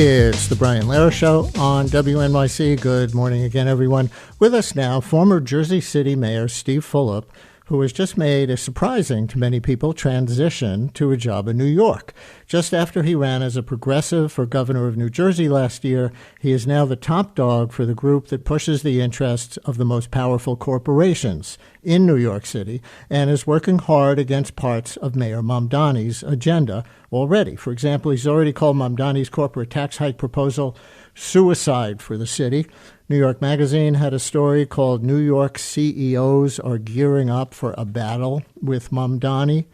It's the Brian Lehrer Show on WNYC. Good morning again, everyone. With us now, former Jersey City Mayor Steve Fulop, who has just made a surprising to many people transition to a job in New York. Just after he ran as a progressive for governor of New Jersey last year, he is now the top dog for the group that pushes the interests of the most powerful corporations in New York City and is working hard against parts of Mayor Mamdani's agenda already. For example, he's already called Mamdani's corporate tax hike proposal suicide for the city. New York Magazine had a story called New York CEOs are gearing up for a battle with Mamdani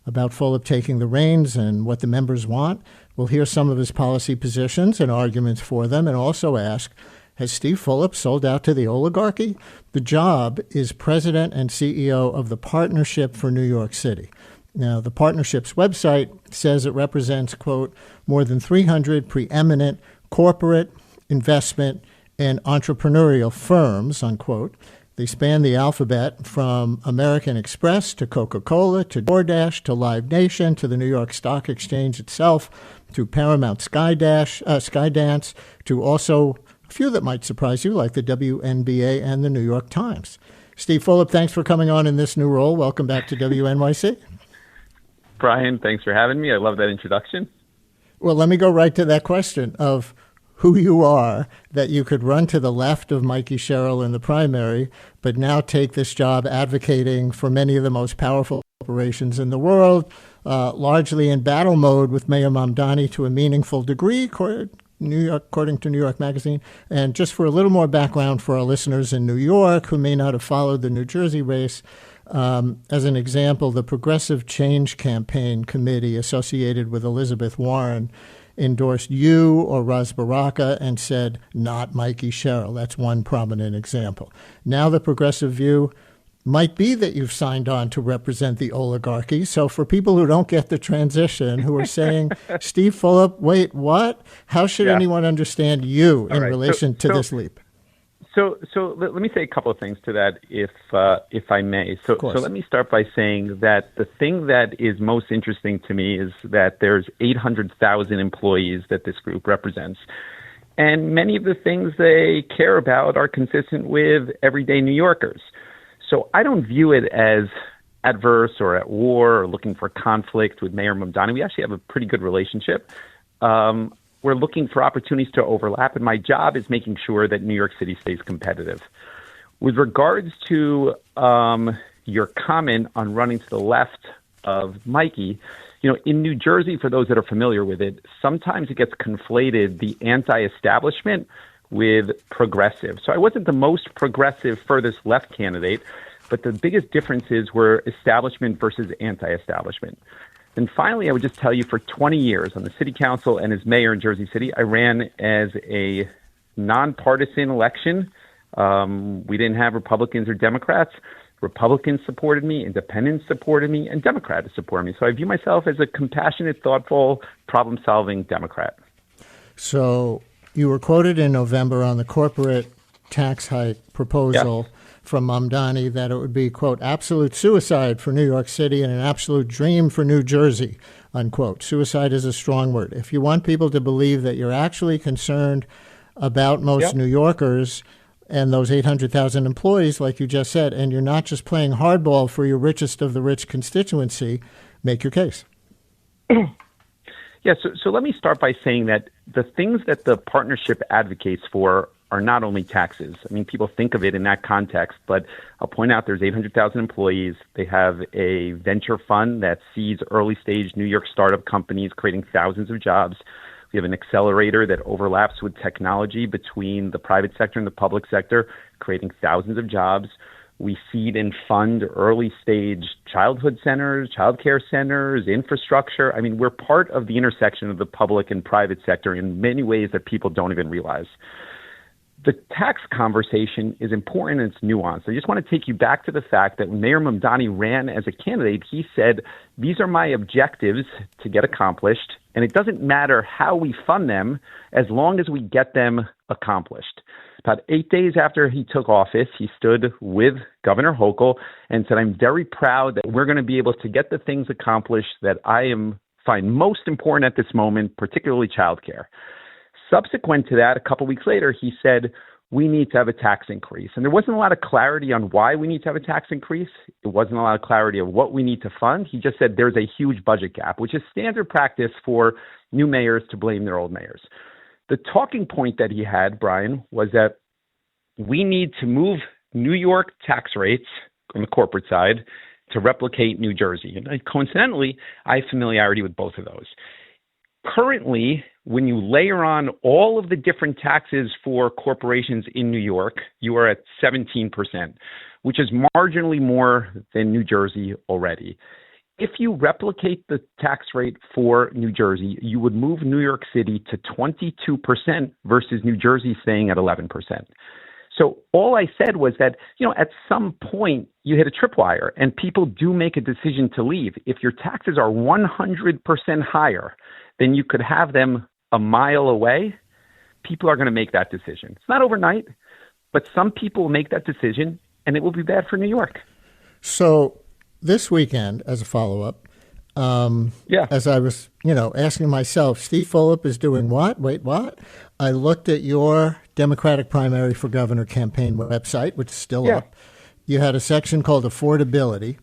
about Fulop taking the reins and what the members want. We'll hear some of his policy positions and arguments for them and also ask, has Steve Fulop sold out to the oligarchy? The job is president and CEO of the Partnership for New York City. Now, the partnership's website says it represents, quote, more than 300 preeminent corporate, investment, and entrepreneurial firms, unquote. They span the alphabet from American Express to Coca-Cola to DoorDash to Live Nation to the New York Stock Exchange itself to Paramount Skydance to also a few that might surprise you like the WNBA and the New York Times. Steve Fulop, thanks for coming on in this new role. Welcome back to WNYC. Brian, thanks for having me. I love that introduction. Well, let me go right to that question of who you are, that you could run to the left of Mikey Sherrill in the primary, but now take this job advocating for many of the most powerful corporations in the world, largely in battle mode with Mayor Mamdani to a meaningful degree, according to New York Magazine. And just for a little more background for our listeners in New York who may not have followed the New Jersey race, as an example, the Progressive Change Campaign Committee associated with Elizabeth Warren endorsed you or Ras Baraka and said, not Mikey Sherrill. That's one prominent example. Now the progressive view might be that you've signed on to represent the oligarchy. So for people who don't get the transition, who are saying, Steve Fulop, wait, what? How should anyone understand you in relation to this leap? So let me say a couple of things to that, if I may. So let me start by saying that the thing that is most interesting to me is that there's 800,000 employees that this group represents. And many of the things they care about are consistent with everyday New Yorkers. So I don't view it as adverse or at war or looking for conflict with Mayor Mamdani. We actually have a pretty good relationship. We're looking for opportunities to overlap, and my job is making sure that New York City stays competitive. With regards to your comment on running to the left of Mikey, in New Jersey, for those that are familiar with it, sometimes it gets conflated, the anti-establishment with progressive. So I wasn't the most progressive furthest left candidate, but the biggest differences were establishment versus anti-establishment. And finally, I would just tell you, for 20 years on the city council and as mayor in Jersey City, I ran as a nonpartisan election. We didn't have Republicans or Democrats. Republicans supported me, independents supported me, and Democrats supported me. So I view myself as a compassionate, thoughtful, problem-solving Democrat. So you were quoted in November on the corporate tax hike proposal from Mamdani that it would be, quote, absolute suicide for New York City and an absolute dream for New Jersey, unquote. Suicide is a strong word. If you want people to believe that you're actually concerned about most New Yorkers and those 800,000 employees, like you just said, and you're not just playing hardball for your richest of the rich constituency, make your case. So let me start by saying that the things that the partnership advocates for are not only taxes. I mean, people think of it in that context, but I'll point out there's 800,000 employees. They have a venture fund that seeds early stage New York startup companies, creating thousands of jobs. We have an accelerator that overlaps with technology between the private sector and the public sector, creating thousands of jobs. We seed and fund early stage childhood centers, childcare centers, infrastructure. I mean, we're part of the intersection of the public and private sector in many ways that people don't even realize. The tax conversation is important and it's nuanced. I just want to take you back to the fact that when Mayor Mamdani ran as a candidate, he said, these are my objectives to get accomplished, and it doesn't matter how we fund them as long as we get them accomplished. About 8 days after he took office, he stood with Governor Hochul and said, I'm very proud that we're going to be able to get the things accomplished that I find most important at this moment, particularly childcare. Subsequent to that, a couple weeks later, he said, we need to have a tax increase. And there wasn't a lot of clarity on why we need to have a tax increase. It wasn't a lot of clarity of what we need to fund. He just said there's a huge budget gap, which is standard practice for new mayors to blame their old mayors. The talking point that he had, Brian, was that we need to move New York tax rates on the corporate side to replicate New Jersey. And coincidentally, I have familiarity with both of those. Currently, when you layer on all of the different taxes for corporations in New York, you are at 17%, which is marginally more than New Jersey already. If you replicate the tax rate for New Jersey, you would move New York City to 22% versus New Jersey staying at 11%. So all I said was that, at some point you hit a tripwire and people do make a decision to leave. If your taxes are 100% higher than you could have them a mile away, people are going to make that decision. It's not overnight, but some people will make that decision and it will be bad for New York. So this weekend, as a follow-up, as I was, asking myself, Steve Fulop is doing what? Wait, what? I looked at your Democratic primary for governor campaign website, which is still up. You had a section called affordability,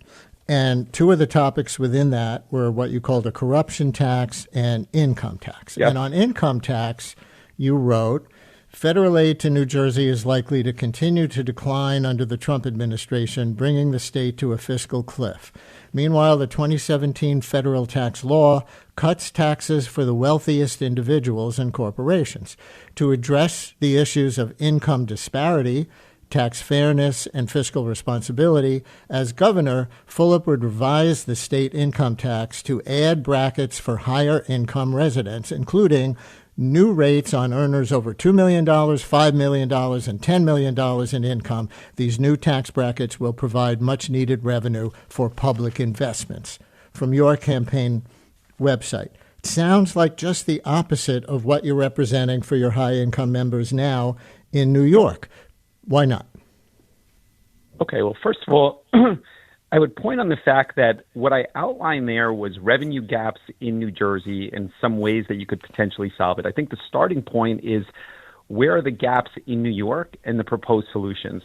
and two of the topics within that were what you called a corruption tax and income tax. And on income tax, you wrote, federal aid to New Jersey is likely to continue to decline under the Trump administration, bringing the state to a fiscal cliff. Meanwhile, the 2017 federal tax law cuts taxes for the wealthiest individuals and corporations. To address the issues of income disparity, tax fairness, and fiscal responsibility, as governor, Fulop would revise the state income tax to add brackets for higher income residents, including new rates on earners over $2 million, $5 million, and $10 million in income. These new tax brackets will provide much-needed revenue for public investments. From your campaign website, it sounds like just the opposite of what you're representing for your high-income members now in New York. Why not? Okay, well, first of all, I would point on the fact that what I outlined there was revenue gaps in New Jersey and some ways that you could potentially solve it. I think the starting point is where are the gaps in New York and the proposed solutions.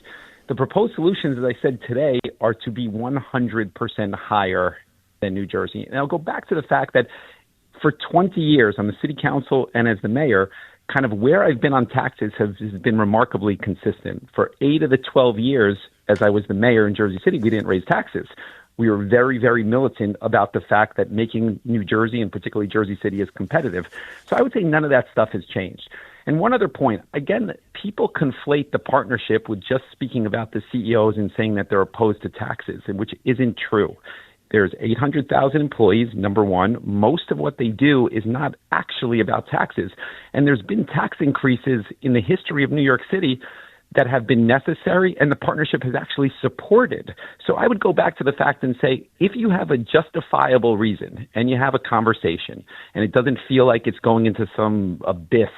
The proposed solutions, as I said today, are to be 100% higher than New Jersey. And I'll go back to the fact that for 20 years on the city council and as the mayor, kind of where I've been on taxes has been remarkably consistent. For 8 of the 12 years as I was the mayor in Jersey City, we didn't raise taxes. We were very, very militant about the fact that making New Jersey and particularly Jersey City is competitive. So I would say none of that stuff has changed. And one other point, again, people conflate the partnership with just speaking about the CEOs and saying that they're opposed to taxes, which isn't true. There's 800,000 employees, number one. Most of what they do is not actually about taxes. And there's been tax increases in the history of New York City that have been necessary, and the partnership has actually supported. So I would go back to the fact and say, if you have a justifiable reason and you have a conversation and it doesn't feel like it's going into some abyss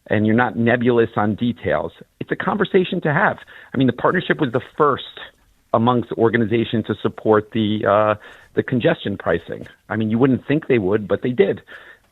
and you're not nebulous on details, it's a conversation to have. I mean, the partnership was the first amongst organizations to support the congestion pricing. I mean, you wouldn't think they would, but they did.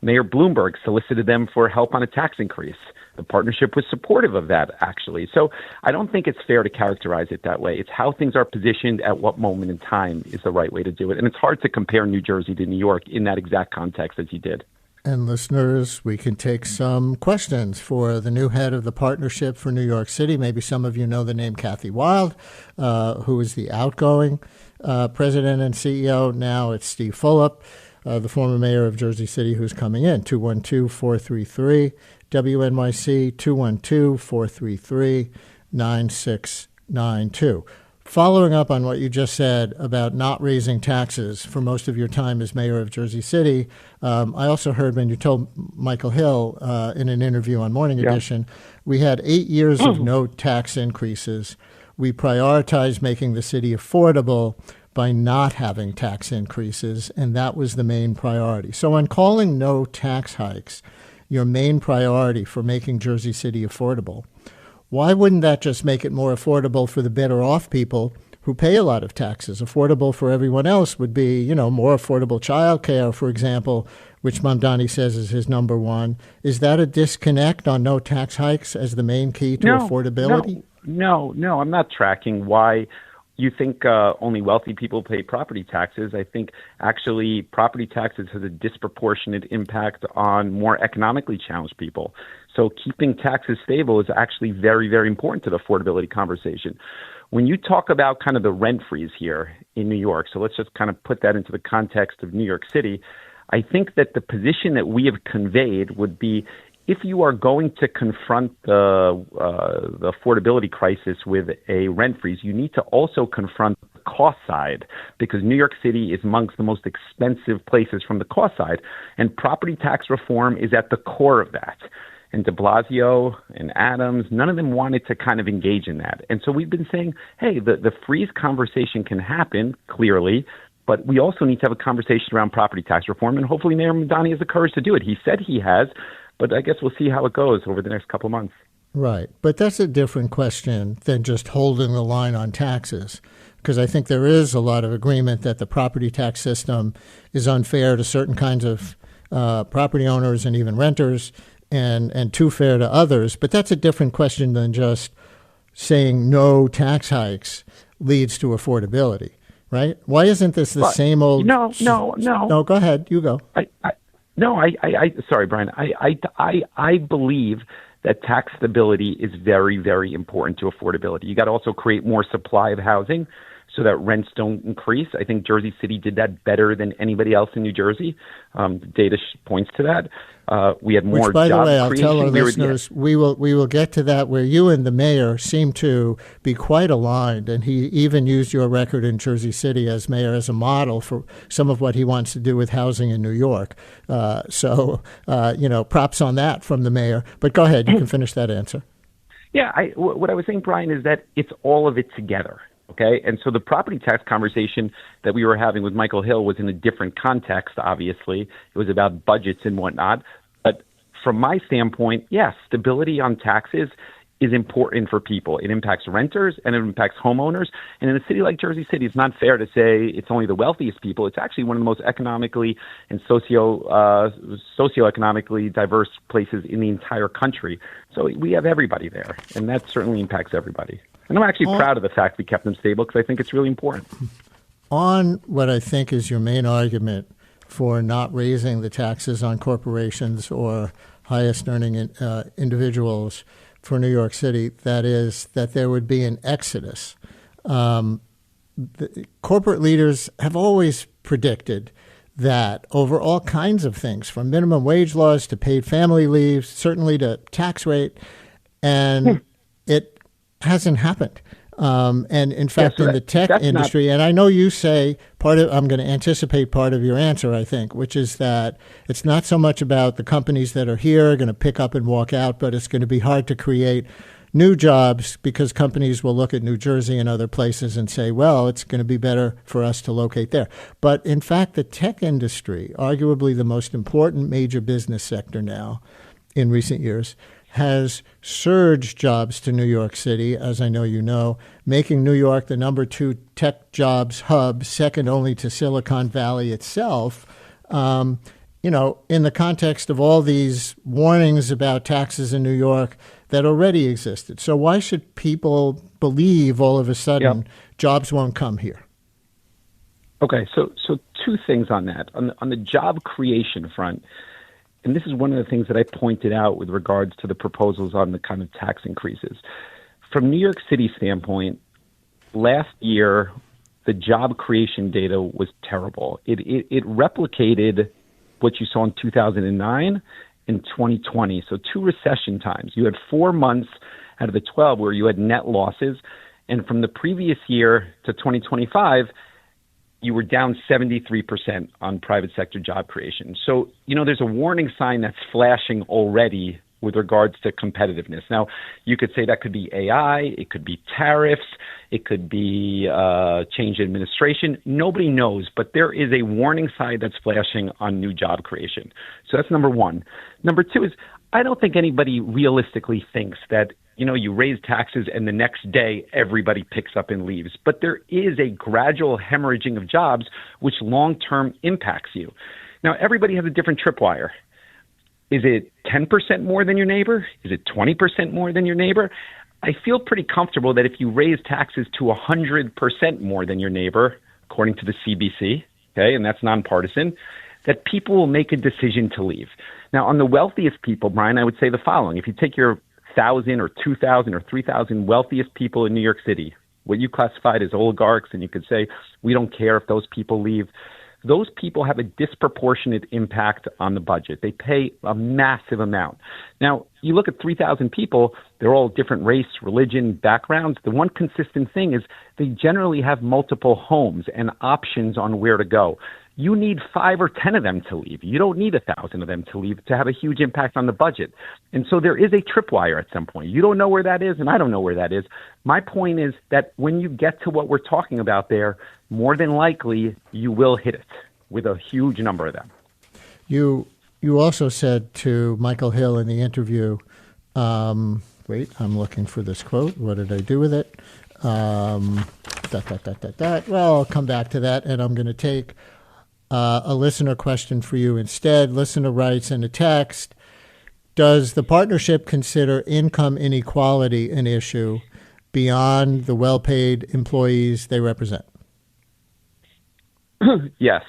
Mayor Bloomberg solicited them for help on a tax increase. The partnership was supportive of that, actually. So I don't think it's fair to characterize it that way. It's how things are positioned at what moment in time is the right way to do it. And it's hard to compare New Jersey to New York in that exact context as you did. And listeners, we can take some questions for the new head of the partnership for New York City. Maybe some of you know the name Kathy Wild, who is the outgoing president and CEO. Now it's Steve Fulop, the former mayor of Jersey City, who's coming in. 212-433 WNYC, 212-433-9692. Following up on what you just said about not raising taxes for most of your time as mayor of Jersey City, I also heard when you told Michael Hill in an interview on Morning Edition, we had 8 years of no tax increases. We prioritized making the city affordable by not having tax increases, and that was the main priority. So in calling no tax hikes your main priority for making Jersey City affordable, why wouldn't that just make it more affordable for the better off people who pay a lot of taxes? Affordable for everyone else would be, more affordable childcare, for example, which Mamdani says is his number one. Is that a disconnect on no tax hikes as the main key to affordability? No, I'm not tracking why you think only wealthy people pay property taxes. I think actually property taxes has a disproportionate impact on more economically challenged people. So keeping taxes stable is actually very, very important to the affordability conversation. When you talk about kind of the rent freeze here in New York, so let's just kind of put that into the context of New York City, I think that the position that we have conveyed would be if you are going to confront the affordability crisis with a rent freeze, you need to also confront the cost side, because New York City is amongst the most expensive places from the cost side, and property tax reform is at the core of that. And de Blasio and Adams, none of them wanted to kind of engage in that. And so we've been saying, hey, the freeze conversation can happen, clearly, but we also need to have a conversation around property tax reform, and hopefully Mayor Mamdani has the courage to do it. He said he has, but I guess we'll see how it goes over the next couple of months. Right. But that's a different question than just holding the line on taxes, because I think there is a lot of agreement that the property tax system is unfair to certain kinds of property owners and even renters, and too fair to others. But that's a different question than just saying no tax hikes leads to affordability, right? Why isn't this the same old... No. No, go ahead. You go. Sorry, Brian. I believe that tax stability is very, very important to affordability. You got to also create more supply of housing so that rents don't increase. I think Jersey City did that better than anybody else in New Jersey. Data points to that. We had more Which, by job the way, I'll creation. tell our listeners, we will get to that, where you and the mayor seem to be quite aligned, and he even used your record in Jersey City as mayor as a model for some of what he wants to do with housing in New York. So props on that from the mayor. But go ahead, you can finish that answer. Yeah, what I was saying, Brian, is that it's all of it together. Okay. And so the property tax conversation that we were having with Michael Hill was in a different context, obviously. It was about budgets and whatnot. But from my standpoint, yes, stability on taxes is important for people. It impacts renters and it impacts homeowners. And in a city like Jersey City, it's not fair to say it's only the wealthiest people. It's actually one of the most economically and socioeconomically diverse places in the entire country. So we have everybody there, and that certainly impacts everybody. And I'm actually proud of the fact we kept them stable, because I think it's really important. On what I think is your main argument for not raising the taxes on corporations or highest earning individuals for New York City, that is that there would be an exodus. The corporate leaders have always predicted that over all kinds of things, from minimum wage laws to paid family leave, certainly to tax rate, and it hasn't happened. And in fact, in the tech industry, and I know you say I'm going to anticipate part of your answer, I think, which is that it's not so much about the companies that are here are going to pick up and walk out, but it's going to be hard to create new jobs because companies will look at New Jersey and other places and say, well, it's going to be better for us to locate there. But in fact, the tech industry, arguably the most important major business sector now in recent years, has surged jobs to New York City, as I know you know, making New York the number 2 tech jobs hub, second only to Silicon Valley itself. In the context of all these warnings about taxes in New York that already existed. So why should people believe all of a sudden jobs won't come here? Okay, so two things on that. On the job creation front, and this is one of the things that I pointed out with regards to the proposals on the kind of tax increases. From New York City standpoint, last year, the job creation data was terrible. It replicated what you saw in 2009 and 2020, so 2 recession times. You had 4 months out of the 12 where you had net losses, And from the previous year to 2025, you were down 73% on private sector job creation. So, there's a warning sign that's flashing already with regards to competitiveness. Now, you could say that could be AI, it could be tariffs, it could be change in administration. Nobody knows, but there is a warning sign that's flashing on new job creation. So that's number one. Number two is, I don't think anybody realistically thinks that you raise taxes and the next day everybody picks up and leaves. But there is a gradual hemorrhaging of jobs which long-term impacts you. Now, everybody has a different tripwire. Is it 10% more than your neighbor? Is it 20% more than your neighbor? I feel pretty comfortable that if you raise taxes to 100% more than your neighbor, according to the CBC, okay, and that's nonpartisan, that people will make a decision to leave. Now, on the wealthiest people, Brian, I would say the following. If you take your 1,000 or 2,000 or 3,000 wealthiest people in New York City, what you classified as oligarchs, and you could say, we don't care if those people leave. Those people have a disproportionate impact on the budget. They pay a massive amount. Now, you look at 3,000 people, they're all different race, religion, backgrounds. The one consistent thing is they generally have multiple homes and options on where to go. You need 5 or 10 of them to leave. You don't need 1,000 of them to leave to have a huge impact on the budget. And so there is a tripwire at some point. You don't know where that is, and I don't know where that is. My point is that when you get to what we're talking about there, more than likely you will hit it with a huge number of them. You also said to Michael Hill in the interview, wait, I'm looking for this quote. What did I do with it? Well, I'll come back to that, and I'm going to take a listener question for you instead. Listener writes in a text, does the partnership consider income inequality an issue beyond the well-paid employees they represent? Yes.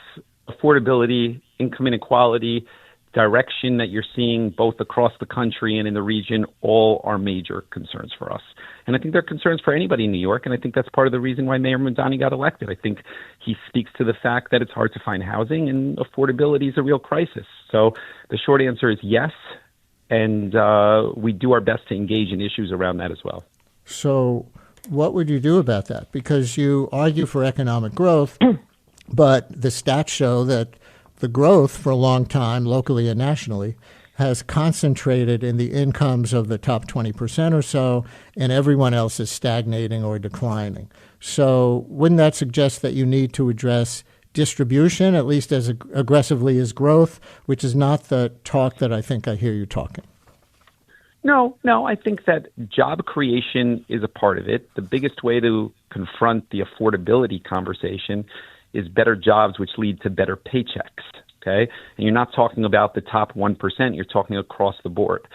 Affordability, income inequality, direction that you're seeing both across the country and in the region, all are major concerns for us. And I think they're concerns for anybody in New York, and I think that's part of the reason why Mayor Mamdani got elected. I think he speaks to the fact that it's hard to find housing, and affordability is a real crisis. So the short answer is yes, and we do our best to engage in issues around that as well. So what would you do about that? Because you argue for economic growth, but the stats show that the growth for a long time, locally and nationally, has concentrated in the incomes of the top 20% or so, and everyone else is stagnating or declining. So wouldn't that suggest that you need to address distribution, at least as aggressively as growth, which is not the talk that I think I hear you talking? No, I think that job creation is a part of it. The biggest way to confront the affordability conversation is better jobs, which lead to better paychecks, okay? And you're not talking about the top 1%, you're talking across the board.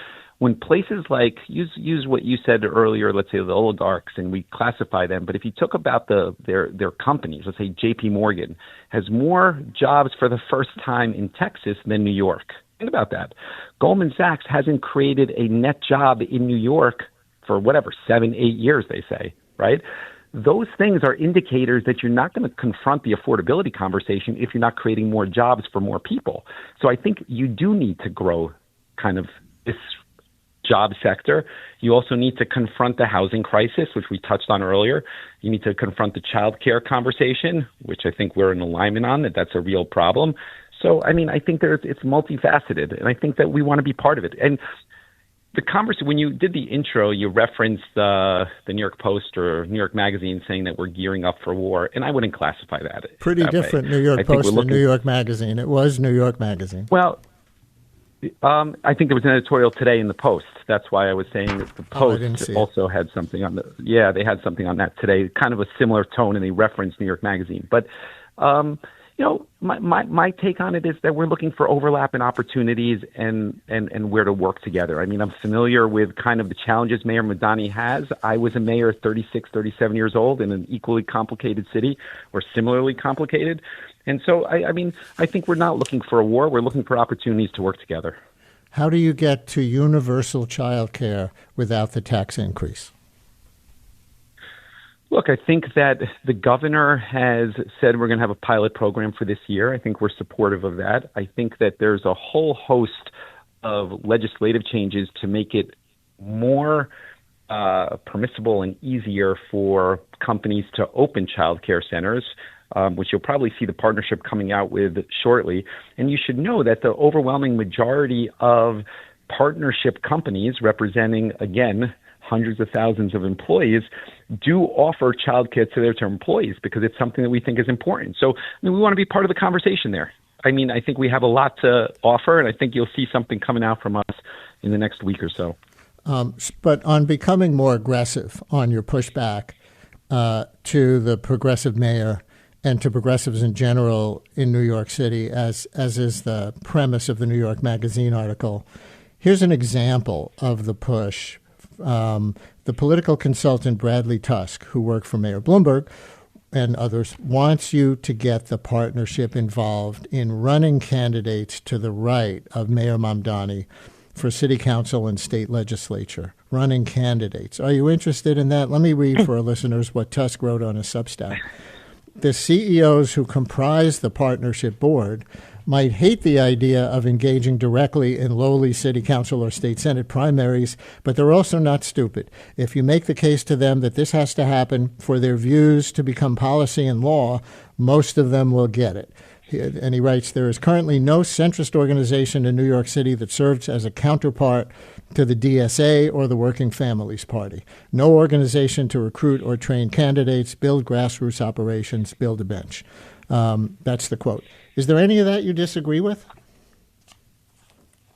When places like, use what you said earlier, let's say the oligarchs, and we classify them, but if you took about their companies, let's say JP Morgan has more jobs for the first time in Texas than New York. Think about that. Goldman Sachs hasn't created a net job in New York for 7, 8 years, they say, right? Those things are indicators that you're not going to confront the affordability conversation if you're not creating more jobs for more people. So I think you do need to grow kind of this job sector. You also need to confront the housing crisis, which we touched on earlier. You need to confront the child care conversation, which I think we're in alignment on, that's a real problem. So, I think it's multifaceted, and I think that we want to be part of it. And the conversation, when you did the intro, you referenced the New York Post or New York Magazine saying that we're gearing up for war, and I wouldn't classify that. Pretty that different way. New York Post than New York Magazine. It was New York Magazine. Well, I think there was an editorial today in the Post. That's why I was saying that the Post also had something on the. Yeah, they had something on that today, kind of a similar tone, and they referenced New York Magazine. But my take on it is that we're looking for overlap and opportunities and where to work together. I'm familiar with kind of the challenges Mayor Mamdani has. I was a mayor at 36, 37 years old in an equally complicated city or similarly complicated. And so, I think we're not looking for a war. We're looking for opportunities to work together. How do you get to universal child care without the tax increase? Look, I think that the governor has said we're going to have a pilot program for this year. I think we're supportive of that. I think that there's a whole host of legislative changes to make it more permissible and easier for companies to open child care centers, which you'll probably see the partnership coming out with shortly. And you should know that the overwhelming majority of partnership companies representing, again, hundreds of thousands of employees do offer childcare to their employees because it's something that we think is important. So we want to be part of the conversation there. I think we have a lot to offer, and I think you'll see something coming out from us in the next week or so. But on becoming more aggressive on your pushback to the progressive mayor and to progressives in general in New York City, as is the premise of the New York Magazine article, here's an example of the push. The political consultant Bradley Tusk, who worked for Mayor Bloomberg and others, wants you to get the partnership involved in running candidates to the right of Mayor Mamdani for city council and state legislature, running candidates. Are you interested in that? Let me read for our listeners what Tusk wrote on his Substack. The CEOs who comprise the partnership board might hate the idea of engaging directly in lowly city council or state senate primaries, but they're also not stupid. If you make the case to them that this has to happen for their views to become policy and law, most of them will get it. And he writes, there is currently no centrist organization in New York City that serves as a counterpart to the DSA or the Working Families Party. No organization to recruit or train candidates, build grassroots operations, build a bench. That's the quote. Is there any of that you disagree with?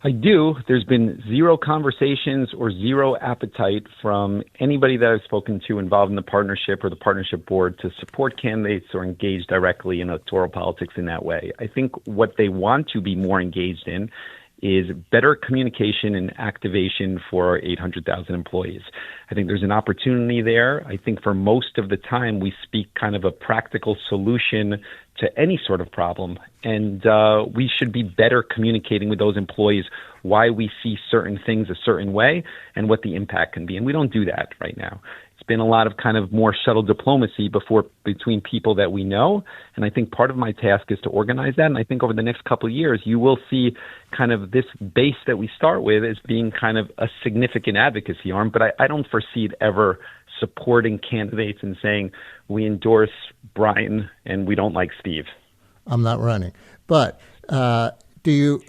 I do. There's been zero conversations or zero appetite from anybody that I've spoken to involved in the partnership or the partnership board to support candidates or engage directly in electoral politics in that way. I think what they want to be more engaged in is better communication and activation for our 800,000 employees. I think there's an opportunity there. I think for most of the time we speak kind of a practical solution to any sort of problem, and we should be better communicating with those employees why we see certain things a certain way and what the impact can be. And we don't do that right now. It's been a lot of kind of more shuttle diplomacy between people that we know. And I think part of my task is to organize that. And I think over the next couple of years, you will see kind of this base that we start with as being kind of a significant advocacy arm. But I don't foresee it ever supporting candidates and saying we endorse Brian and we don't like Steve. I'm not running. But do you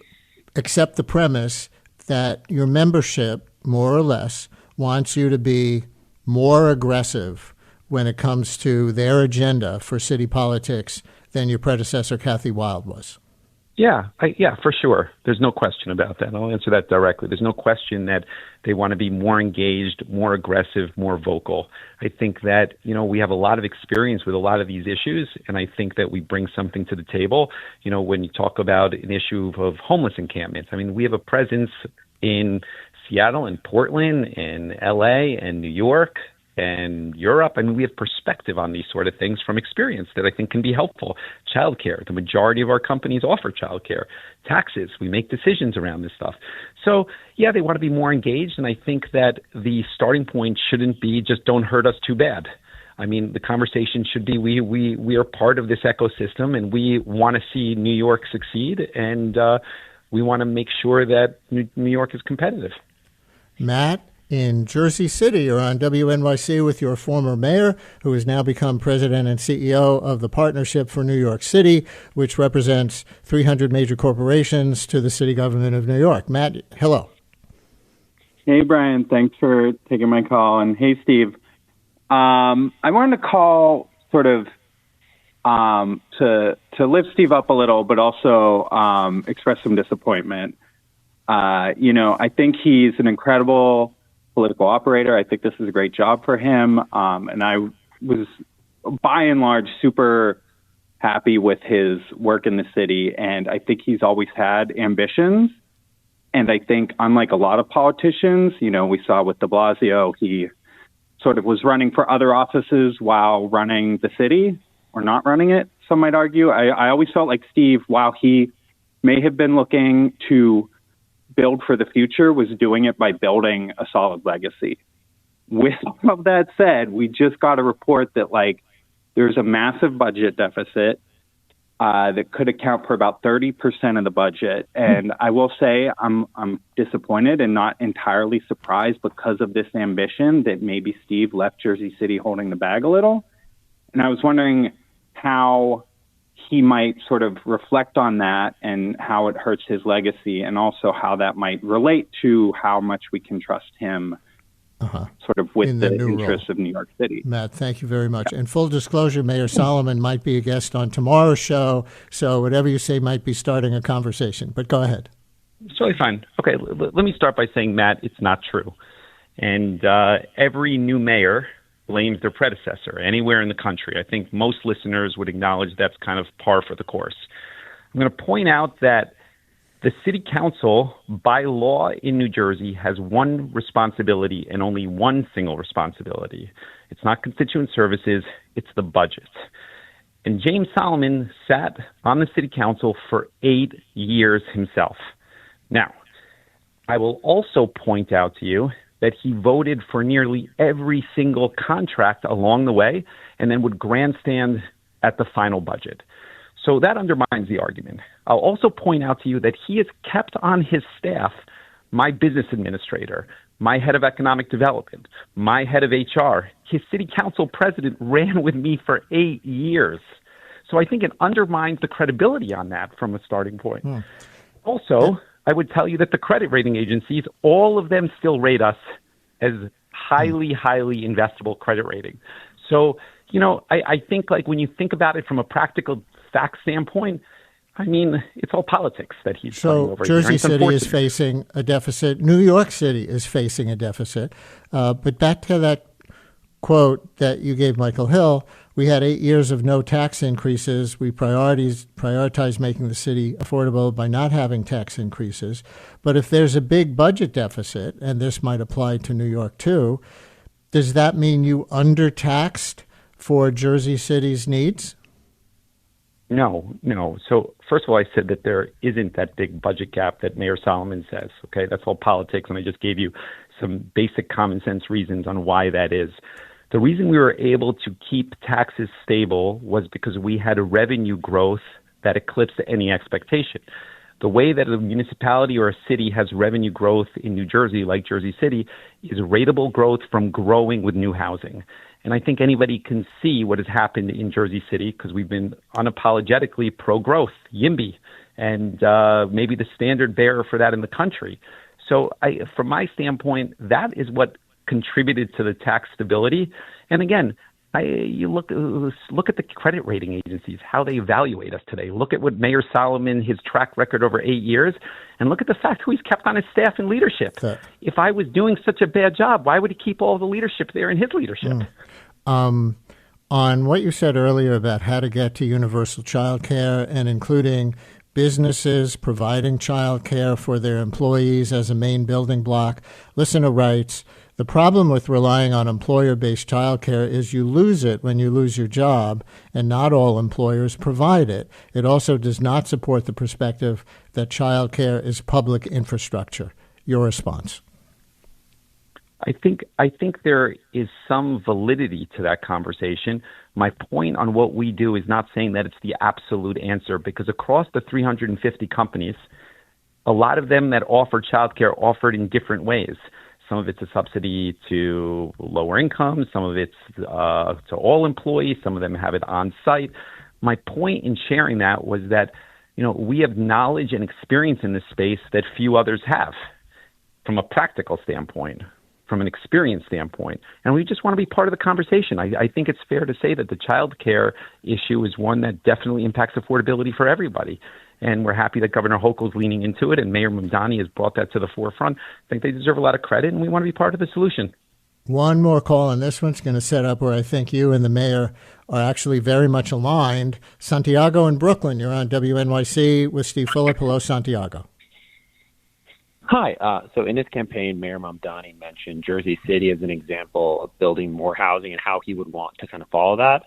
accept the premise that your membership, more or less, wants you to be more aggressive when it comes to their agenda for city politics than your predecessor, Kathy Wild, was? Yeah, for sure. There's no question about that. I'll answer that directly. There's no question that they want to be more engaged, more aggressive, more vocal. I think that, we have a lot of experience with a lot of these issues, and I think that we bring something to the table. When you talk about an issue of homeless encampments, we have a presence in Seattle and Portland and LA and New York and Europe. We have perspective on these sort of things from experience that I think can be helpful. Childcare, the majority of our companies offer childcare. Taxes, we make decisions around this stuff. So, yeah, they want to be more engaged, and I think that the starting point shouldn't be just don't hurt us too bad. The conversation should be we are part of this ecosystem, and we want to see New York succeed, and we want to make sure that New York is competitive. Matt, in Jersey City, you're on WNYC with your former mayor, who has now become president and CEO of the Partnership for New York City, which represents 300 major corporations to the city government of New York. Matt, hello. Hey, Brian. Thanks for taking my call. And hey, Steve. I wanted to call sort of to lift Steve up a little, but also express some disappointment. I think he's an incredible political operator. I think this is a great job for him. And I was, by and large, super happy with his work in the city. And I think he's always had ambitions. And I think, unlike a lot of politicians, we saw with de Blasio, he sort of was running for other offices while running the city, or not running it, some might argue. I always felt like Steve, while he may have been looking to build for the future, was doing it by building a solid legacy. With all of that said, we just got a report that there's a massive budget deficit. that could account for about 30% of the budget. And I will say I'm disappointed and not entirely surprised because of this ambition that maybe Steve left Jersey City holding the bag a little. And I was wondering how he might sort of reflect on that and how it hurts his legacy, and also how that might relate to how much we can trust him sort of with the interests of New York City. Matt, thank you very much. And full disclosure, Mayor Solomon might be a guest on tomorrow's show, so whatever you say might be starting a conversation. But go ahead. It's totally fine. Okay, let me start by saying, Matt, it's not true. And every new mayor blames their predecessor anywhere in the country. I think most listeners would acknowledge that's kind of par for the course. I'm going to point out that the city council, by law in New Jersey, has one responsibility and only one single responsibility. It's not constituent services, it's the budget. And James Solomon sat on the city council for 8 years himself. Now, I will also point out to you that he voted for nearly every single contract along the way and then would grandstand at the final budget. So that undermines the argument. I'll also point out to you that he has kept on his staff my business administrator, my head of economic development, my head of HR. His city council president ran with me for 8 years. So I think it undermines the credibility on that from a starting point. Also, I would tell you that the credit rating agencies, all of them still rate us as highly, highly investable credit rating. So, I think like when you think about it from a practical fact standpoint, I mean, it's all politics that he's fighting over. So Jersey City is facing a deficit. New York City is facing a deficit. But back to that quote that you gave Michael Hill, we had 8 years of no tax increases. We prioritized making the city affordable by not having tax increases. But if there's a big budget deficit, and this might apply to New York too, does that mean you undertaxed for Jersey City's needs? No. So first of all, I said that there isn't that big budget gap that Mayor Solomon says. Okay, that's all politics, and I just gave you some basic common sense reasons on why that is. The reason we were able to keep taxes stable was because we had a revenue growth that eclipsed any expectation. The way that a municipality or a city has revenue growth in New Jersey, like Jersey City, is ratable growth from growing with new housing. And I think anybody can see what has happened in Jersey City because we've been unapologetically pro-growth, YIMBY, and maybe the standard bearer for that in the country. So from my standpoint, that is what contributed to the tax stability. And again, you look at the credit rating agencies, how they evaluate us today. Look at what Mayor Solomon, his track record over 8 years, and look at the fact who he's kept on his staff and leadership. If I was doing such a bad job, why would he keep all the leadership there in his leadership? On what you said earlier about how to get to universal child care and including businesses providing child care for their employees as a main building block, listener writes, the problem with relying on employer-based child care is you lose it when you lose your job, and not all employers provide it. It also does not support the perspective that child care is public infrastructure. Your response? I think there is some validity to that conversation. My point on what we do is not saying that it's the absolute answer, because across the 350 companies, a lot of them that offer childcare offer it in different ways. Some of it's a subsidy to lower income. Some of it's to all employees. Some of them have it on site. My point in sharing that was that, we have knowledge and experience in this space that few others have from a practical standpoint, from an experience standpoint. And we just want to be part of the conversation. I think it's fair to say that the child care issue is one that definitely impacts affordability for everybody. And we're happy that Governor Hochul's leaning into it, and Mayor Mamdani has brought that to the forefront. I think they deserve a lot of credit, and we want to be part of the solution. One more call, and this one's going to set up where I think you and the mayor are actually very much aligned. Santiago in Brooklyn, you're on WNYC with Steve Phillip. Hello, Santiago. Hi. So in this campaign, Mayor Mamdani mentioned Jersey City as an example of building more housing and how he would want to kind of follow that.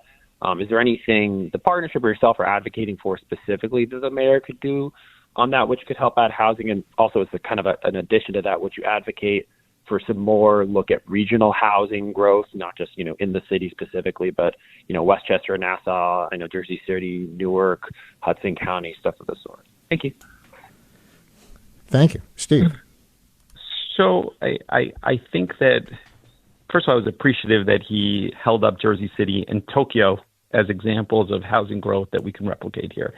Is there anything the partnership or yourself are advocating for specifically that the mayor could do on that, which could help add housing? And also, as a kind of an addition to that, would you advocate for some more look at regional housing growth, not just, in the city specifically, but, Westchester, Nassau, I know Jersey City, Newark, Hudson County, stuff of the sort. Thank you. Thank you. Steve? So I think that, first of all, I was appreciative that he held up Jersey City and Tokyo as examples of housing growth that we can replicate here.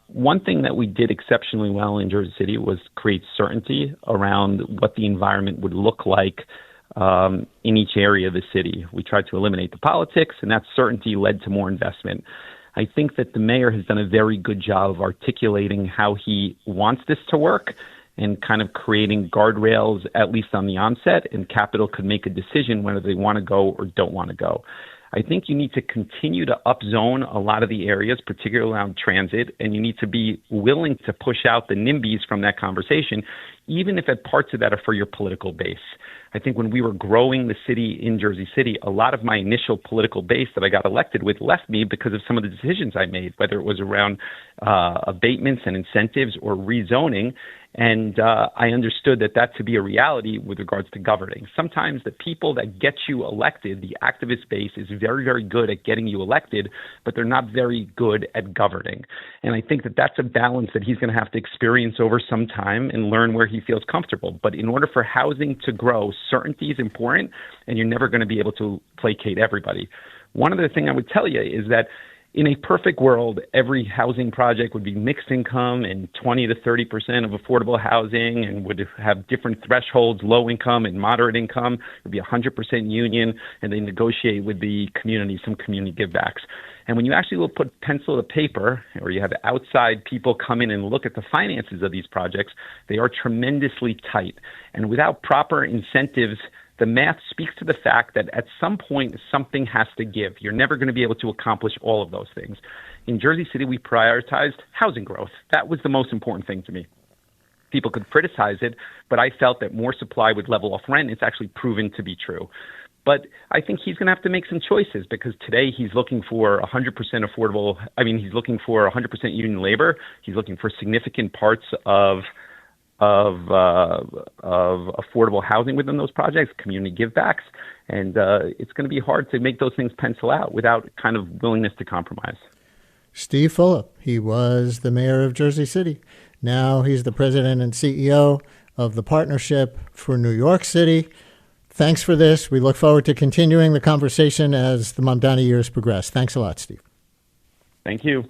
One thing that we did exceptionally well in Jersey City was create certainty around what the environment would look like in each area of the city. We tried to eliminate the politics, and that certainty led to more investment. I think that the mayor has done a very good job of articulating how he wants this to work and kind of creating guardrails, at least on the onset, and Capital could make a decision whether they want to go or don't want to go. I think you need to continue to upzone a lot of the areas, particularly around transit, and you need to be willing to push out the NIMBYs from that conversation, even if parts of that are for your political base. I think when we were growing the city in Jersey City, a lot of my initial political base that I got elected with left me because of some of the decisions I made, whether it was around abatements and incentives or rezoning. And I understood that to be a reality with regards to governing. Sometimes the people that get you elected, the activist base, is very, very good at getting you elected, but they're not very good at governing. And I think that that's a balance that he's going to have to experience over some time and learn where he feels comfortable. But in order for housing to grow, certainty is important, and you're never going to be able to placate everybody. One other thing I would tell you is that in a perfect world, every housing project would be mixed income and 20 to 30% of affordable housing and would have different thresholds, low income and moderate income. It would be 100% union, and they negotiate with the community, some community givebacks. And when you actually will put pencil to paper, or you have outside people come in and look at the finances of these projects, they are tremendously tight. And without proper incentives, the math speaks to the fact that at some point, something has to give. You're never going to be able to accomplish all of those things. In Jersey City, we prioritized housing growth. That was the most important thing to me. People could criticize it, but I felt that more supply would level off rent. It's actually proven to be true. But I think he's going to have to make some choices, because today he's looking for 100% affordable. He's looking for 100% union labor. He's looking for significant parts of affordable housing within those projects, community givebacks, and it's going to be hard to make those things pencil out without kind of willingness to compromise. Steve Fulop, he was the mayor of Jersey City. Now he's the president and CEO of the Partnership for New York City. Thanks for this. We look forward to continuing the conversation as the Mamdani years progress. Thanks a lot, Steve. Thank you.